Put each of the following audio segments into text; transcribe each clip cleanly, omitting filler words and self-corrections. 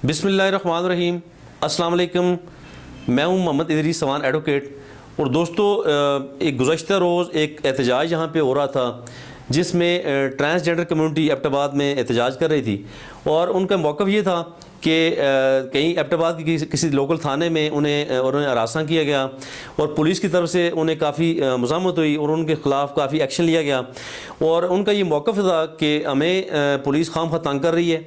बिस्मिल्लाहिर्रहमानिर्रहीम। अस्सलाम वालेकुम। मैं हूं मोहम्मद इदरीस सवान एडवोकेट। और दोस्तों, एक गुज़श्ता रोज़ एक एहतजाज यहाँ पे हो रहा था जिसमें ट्रांसजेंडर कम्युनिटी एबटाबाद में एहतजाज कर रही थी। और उनका मौक़िफ़ ये था कि कहीं एबटाबाद की किसी लोकल थाने में उन्हें हरासा किया गया और पुलिस की तरफ से उन्हें काफ़ी मज़ामत हुई और उनके ख़िलाफ़ काफ़ी एक्शन लिया गया। और उनका ये मौक़िफ़ था कि हमें पुलिस खामखा तंग कर रही है,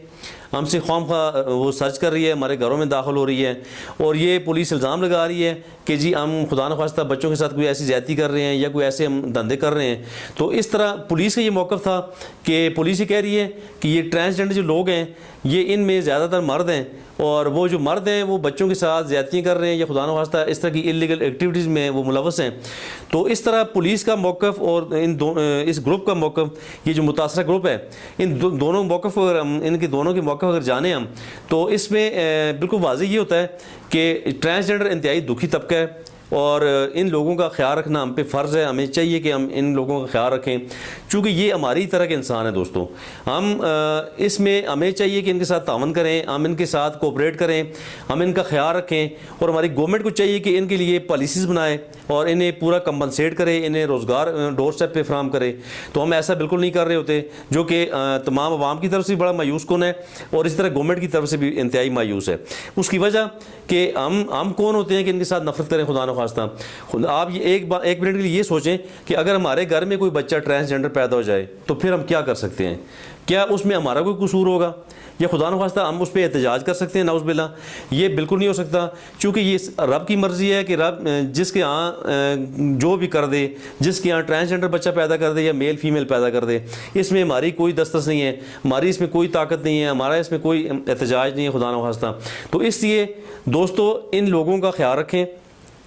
हमसे खामखा वो सर्च कर रही है, हमारे घरों में दाखिल हो रही है और ये पुलिस इल्ज़ाम लगा रही है कि जी हम खुदा न ख्वास्ता बच्चों के साथ कोई ऐसी ज़्यादती कर रहे हैं या कोई ऐसे हम धंधे कर रहे हैं। तो इस तरह पुलिस का ये मौक़िफ़ था कि पुलिस ये कह रही है कि ये ट्रांसजेंडर जो लोग हैं ये इनमें ज़्यादातर मर्द हैं और वो जो मर्द हैं वो बच्चों के साथ ज़्यादतियाँ कर रहे हैं या खुदा न ख्वास्ता इस तरह की इलीगल एक्टिविटीज़ में वो मुलव्वस हैं। तो इस तरह पुलिस का मौक़िफ़ और इस ग्रुप का मौक़िफ़, ये जो मुतासरा ग्रुप है, इन दोनों मौक़िफ़ अगर हम इनके दोनों के मौक़िफ़ अगर जाने हम तो इसमें बिल्कुल वाज़ेह ये होता है कि ट्रांसजेंडर इंतहाई दुखी तबका है और इन लोगों का ख्याल रखना हम पे फ़र्ज़ है। हमें चाहिए कि हम इन लोगों का ख्याल रखें चूँकि ये हमारी तरह के इंसान हैं दोस्तों। हम इसमें हमें चाहिए कि इनके साथ तावन करें, हम इनके साथ कोऑपरेट करें, हम इनका ख्याल रखें और हमारी गवर्नमेंट को चाहिए कि इनके लिए पॉलिसीज़ बनाए और इन्हें पूरा कंपनसेट करे, इन्हें रोज़गार डोर स्टेप पे फ्राहम करे। तो हम ऐसा बिल्कुल नहीं कर रहे होते जो कि तमाम अवाम की तरफ से बड़ा मायूस कौन है और इस तरह गवर्नमेंट की तरफ से भी इंतहाई मायूस है। उसकी वजह कि हम कौन होते हैं कि इनके साथ नफरत करें खुदा न ख्वास्ता। आप ये एक मिनट के लिए ये सोचें कि अगर हमारे घर में कोई बच्चा ट्रांसजेंडर पैदा हो जाए तो फिर हम क्या कर सकते हैं? क्या उसमें हमारा कोई कसूर होगा या खुदा न ख्वास्ता हम उस पर एहतजाज कर सकते हैं? नाउज़ुबिल्लाह, ये बिल्कुल नहीं हो सकता क्योंकि ये रब की मर्ज़ी है कि रब जिसके यहाँ जो भी कर दे, जिसके यहाँ ट्रांसजेंडर बच्चा पैदा कर दे या मेल फीमेल पैदा कर दे, इसमें हमारी कोई दस्तस नहीं है, हमारी इसमें कोई ताकत नहीं है, हमारा इसमें कोई एहतजाज नहीं है खुदा न ख्वास्ता। तो इसलिए दोस्तों इन लोगों का ख्याल रखें।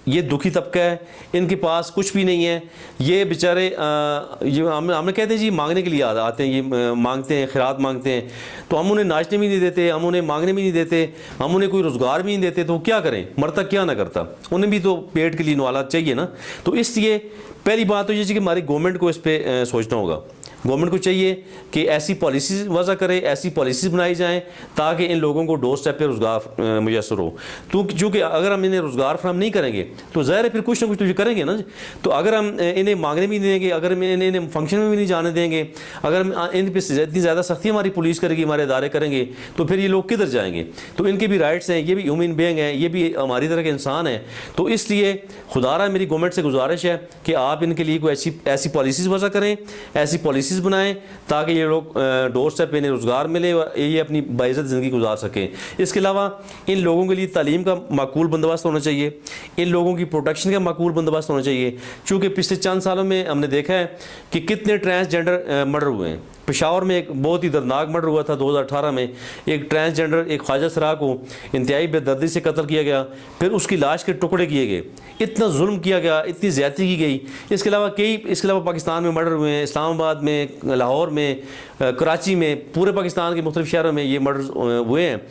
ये दुखी तबका है, इनके पास कुछ भी नहीं है, ये बेचारे हमें कहते हैं जी मांगने के लिए आते हैं, ये मांगते हैं, खैरात मांगते हैं। तो हम उन्हें नाचने भी नहीं देते, हम उन्हें मांगने भी नहीं देते, हम उन्हें कोई रोज़गार भी नहीं देते। तो क्या करें? मरता क्या ना करता, उन्हें भी तो पेट के लिए नवाला चाहिए ना। तो इसलिए पहली बात तो ये कि हमारी गवर्नमेंट को इस पर सोचना होगा। गवर्नमेंट को चाहिए कि ऐसी पॉलिसीज़ वज़ा करे, ऐसी पॉलिसीज़ बनाई जाएँ ताकि इन लोगों को डोर स्टेप पे रोज़गार मुयस्सर हो। तो चूँकि अगर हम इन्हें रोज़गार फ्राहम नहीं करेंगे तो ज़ाहिर है फिर कुछ ना कुछ तो ये करेंगे ना। तो अगर हम इन्हें मांगने भी नहीं देंगे, अगर हम इन्हें फंक्शन में भी नहीं जाने देंगे, अगर हम इन पर इतनी ज़्यादा सख्ती हमारी पुलिस करेगी, हमारे इदारे करेंगे, तो फिर ये लोग किधर जाएंगे? तो इनके भी राइट्स हैं, ये भी ह्यूमन बीइंग हैं, ये भी हमारी तरह के इंसान हैं। तो इसलिए खुदारा मेरी गवर्नमेंट से गुजारिश है कि आप इनके लिए कोई ऐसी पॉलिसीज़ वज़ा करें, ऐसी पॉलिसीज़ बनाएं ताकि ये लोग डोर स्टेप पे इन्हें रोज़गार मिले और ये अपनी बाइज़्ज़त ज़िंदगी गुजार सकें। इसके अलावा इन लोगों के लिए तालीम का माकूल बंदोबस्त होना चाहिए, इन लोगों की प्रोटेक्शन का माकूल बंदोबस्त होना चाहिए। चूँकि पिछले चंद सालों में हमने देखा है कि कितने ट्रांसजेंडर मर्डर हुए हैं। पेशावर में एक बहुत ही दर्दनाक मर्डर हुआ था 2018 में। एक ट्रांसजेंडर एक ख्वाजा सरा को इंतहाई बेदर्दी से कत्ल किया गया, फिर उसकी लाश के टुकड़े किए गए, इतना जुल्म किया गया, इतनी ज़्यादती की गई। इसके अलावा पाकिस्तान में मर्डर हुए हैं, इस्लामाबाद में, लाहौर में, कराची में, पूरे पाकिस्तान के मुख्तलिफ शहरों में ये मर्डर हुए हैं।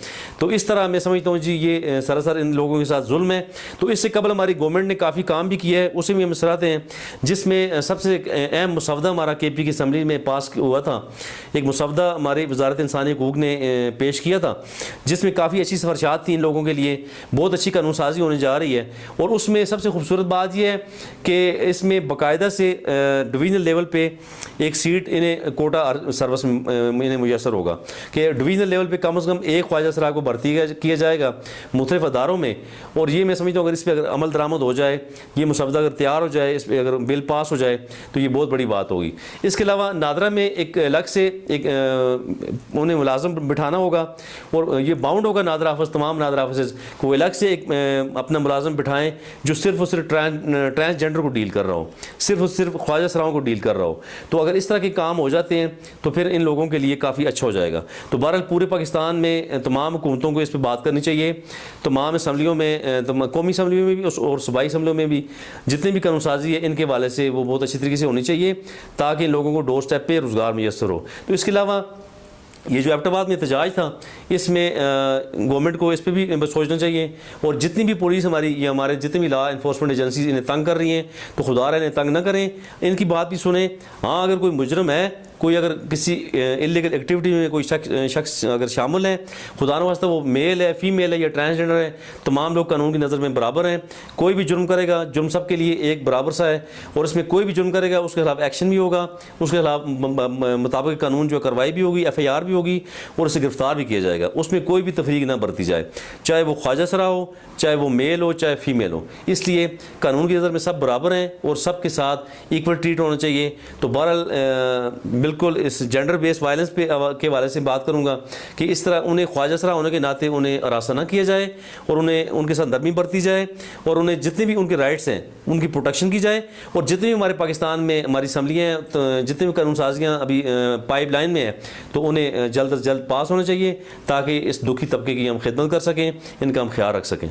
तो इस तरह मैं समझता हूँ जी ये सरासर इन लोगों के साथ जुल्म है। तो इससे कबल हमारी गवर्नमेंट ने काफ़ी काम भी किया है, उसे भी हम सराहते हैं, जिसमें सबसे अहम मुसवदा हमारा KP की असम्बली में पास हुआ था। एक मुसवदा हमारी वजारत इंसानी हकूक़ ने पेश किया था जिसमें काफ़ी अच्छी सिफारिशात थी इन लोगों के लिए, बहुत अच्छी कानून साजी होने जा रही है। और उसमें सबसे खूबसूरत बात यह है कि इसमें बाकायदा से डिवीज़नल लेवल पे एक सीट इन्हें कोटा सर्विस में इन्हें मुयसर होगा कि डिवीज़नल लेवल पे कम से कम एक ख्वाजा सरा को भर्ती किया जाएगा मुख्तलिफ अदारों में। और ये मैं समझता हूँ अगर इस पर अगर अमल दरामद हो जाए, ये मुसवदा अगर तैयार हो जाए, इस पर अगर बिल पास हो जाए तो ये बहुत बड़ी बात होगी। इसके अलावा नादरा में एक अलग से एक उन्हें मुलाजम बिठाना होगा और ये बाउंड होगा नादरा हाफिज़, तमाम नादरा हाफिज़ को अलग से एक अपना मुलाजम बिठाएँ जो सिर्फ और सिर्फ ट्रांसजेंडर को डील कर रहा हो, सिर्फ और सिर्फ ख्वाजा सराओं को डील कर रहा हो। तो अगर इस तरह के काम हो जाते हैं तो फिर इन लोगों के लिए काफ़ी अच्छा हो जाएगा। तो बहरहाल पूरे पाकिस्तान में तमाम हुकूमतों को इस पर बात करनी चाहिए, तमाम असम्बलियों में, कौमी असम्बलियों में भी और सूबाई असम्बलियों में भी जितने भी कानून साजी है इनके वाले से वो बहुत अच्छी तरीके से होनी चाहिए ताकि इन लोगों को डोर स्टेप पे रोज़गार मुयस्सर हो। तो इसके अलावा ये जो एबटाबाद में एहतजाज था इसमें गवर्नमेंट को इस पर भी सोचना चाहिए। और जितनी भी पुलिस हमारी या हमारे जितनी भी लॉ इन्फोर्समेंट एजेंसीज इन्हें तंग कर रही हैं तो खुदा रहा इन्हें तंग ना करें, इनकी बात भी सुने। हाँ, अगर कोई मुजरम है, कोई अगर किसी इलीगल एक्टिविटी में कोई शख्स अगर शामिल है, खुदा न वास्ता वो मेल है, फीमेल है या ट्रांसजेंडर है, तमाम लोग कानून की नज़र में बराबर हैं। कोई भी जुर्म करेगा, जुर्म सब के लिए एक बराबर सा है, और इसमें कोई भी जुर्म करेगा उसके खिलाफ एक्शन भी होगा, उसके खिलाफ मुताबिक कानून जो कार्रवाई भी होगी, FIR भी होगी, और उसे गिरफ्तार भी किया जाएगा। उसमें कोई भी तफरीक ना बरती जाए, चाहे वो ख्वाजा सरा हो, चाहे वो मेल हो, चाहे फीमेल हो। इसलिए कानून की नज़र में सब बराबर हैं और सब के साथ इक्वल ट्रीट होना चाहिए। तो बहरहाल बिल्कुल इस जेंडर बेस्ड वायलेंस पे के हवाले से बात करूँगा कि इस तरह उन्हें ख्वाजा सरा होने के नाते उन्हें हरासा ना किया जाए, और उन्हें उनके साथ नरमी बरती जाए, और उन्हें जितने भी उनके राइट्स हैं उनकी प्रोटेक्शन की जाए। और जितने भी हमारे पाकिस्तान में हमारी असम्बलियाँ हैं, तो जितने भी कानून साजियाँ अभी पाइपलाइन में हैं, तो उन्हें जल्द अज जल्द पास होना चाहिए ताकि इस दुखी तबके की हम खिदमत कर सकें, इनका हम ख्याल रख सकें।